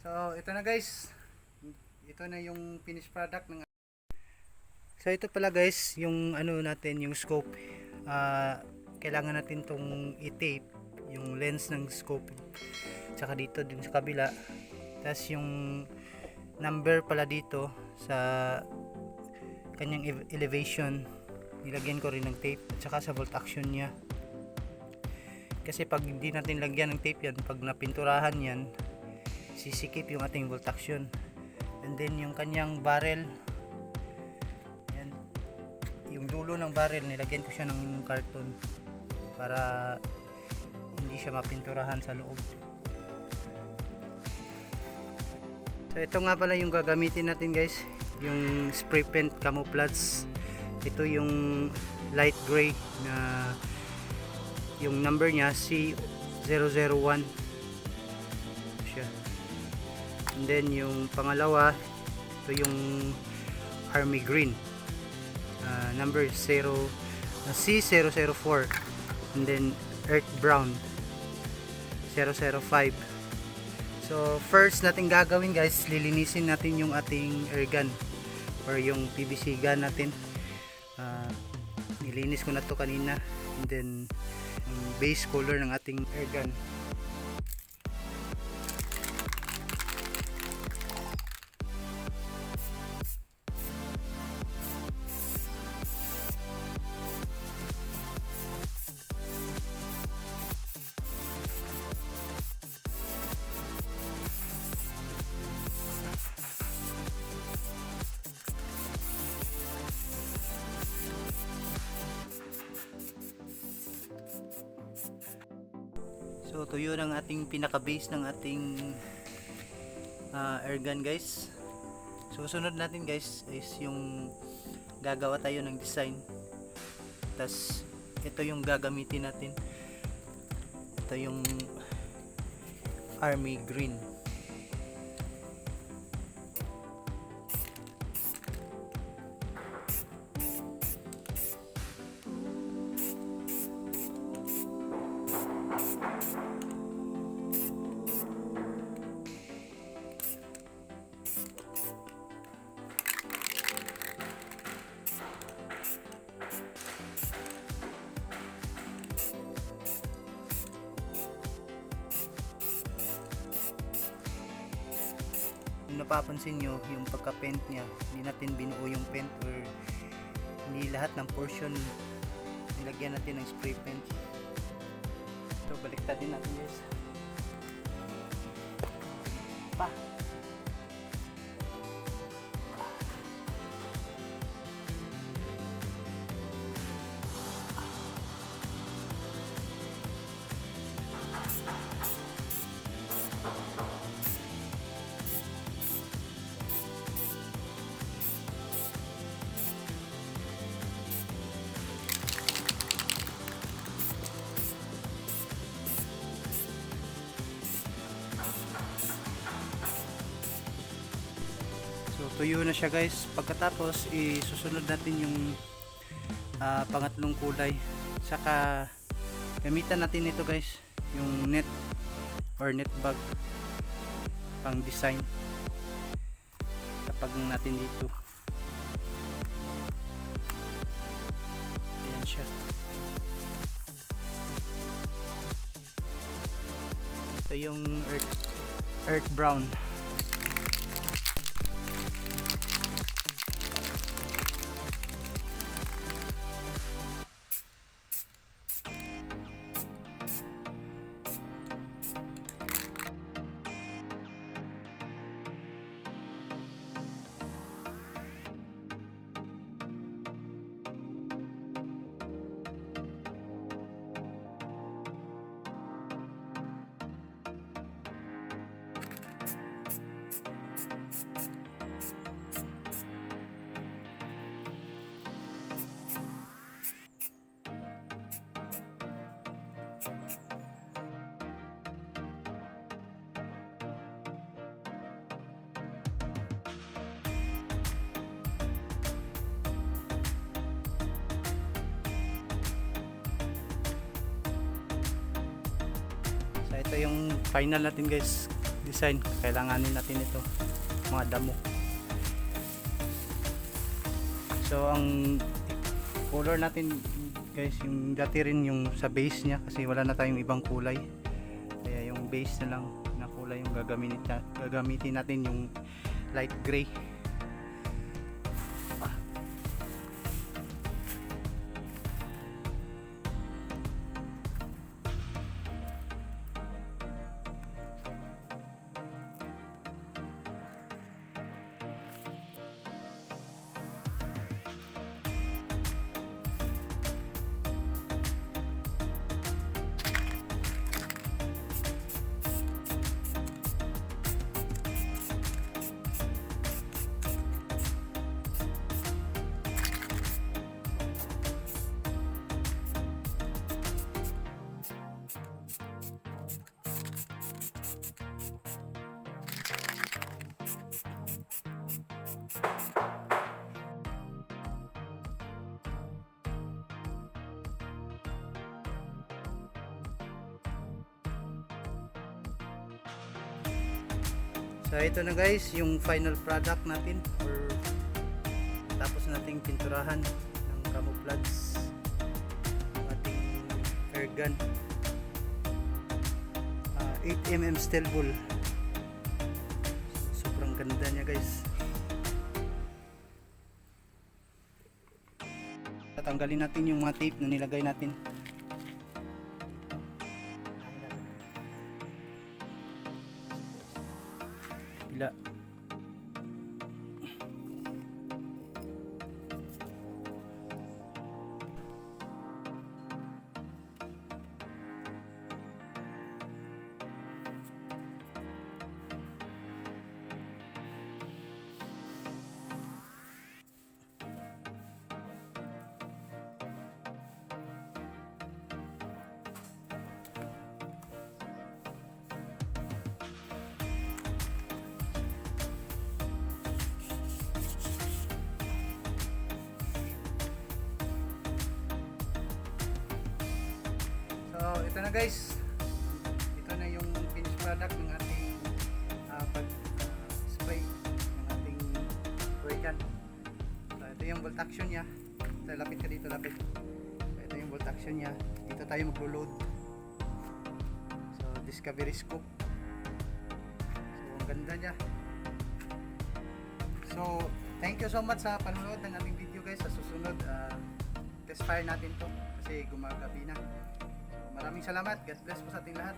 So, ito na guys. Ito na yung finished product ng. So, ito pala guys, yung ano natin, yung scope. Kailangan natin tong i-tape yung lens ng scope. Tsaka dito din sa kabila. Tapos yung number pala dito sa kanyang elevation, nilagyan ko rin ng tape at saka sa volt action niya. Kasi pag hindi natin lagyan ng tape yan, pag napinturahan yan, sisikip yung ating volt action. And then yung kanyang barrel, yan, yung dulo ng barrel nilagyan ko siya ng karton para hindi siya mapinturahan sa loob. So ito nga pala yung gagamitin natin guys, yung spray paint camouflage. Ito yung light gray na yung number niya C001 siya. And then yung pangalawa, ito yung army green, number C004. And then earth brown 005. So first natin gagawin guys, lilinisin natin yung ating air gun or yung PVC gun natin. Nilinis ko na to kanina. And then yung base color ng ating air gun. So tuyo ng ating pinaka base ng ating air gun guys. So sunod natin guys is yung gagawa tayo ng design. Tas ito yung gagamitin natin. Ito yung army green. Kung napapansin nyo, yung pagka-paint nya, hindi natin binuo yung paint or hindi lahat ng portion nilagyan natin ng spray paint. So baliktad din natin guys. Pa! Tuyo na siya guys. Pagkatapos isusunod natin yung pangatlong kulay. Saka gamitan natin ito guys, yung net or net bag pang design. Tapag natin dito. Ayan siya. Ito yung earth brown. Ito yung final natin guys, design, kailanganin natin ito, mga damo. So ang color natin guys, yung dati rin yung sa base nya, kasi wala na tayong ibang kulay, kaya yung base na lang na kulay yung gagamitin natin, yung light gray. So ito na guys yung final product natin, or tapos nating pinturahan ng camouflage ng ating air gun. 8mm steel ball. Sobrang ganda niya guys. Tatanggalin natin yung mga tape na nilagay natin. Bila. So ito na guys, ito na yung finished product ng ating spray ng ating spray gun. So ito yung bolt action nya. So, lapit ka dito, lapit. So ito yung bolt action nya. Dito tayo maglo-load. So discovery scope. So ang ganda nya. So thank you so much sa panonood ng ating video guys. Sa susunod test fire natin to kasi gumagabi na. Maraming salamat. God bless po sa ating lahat.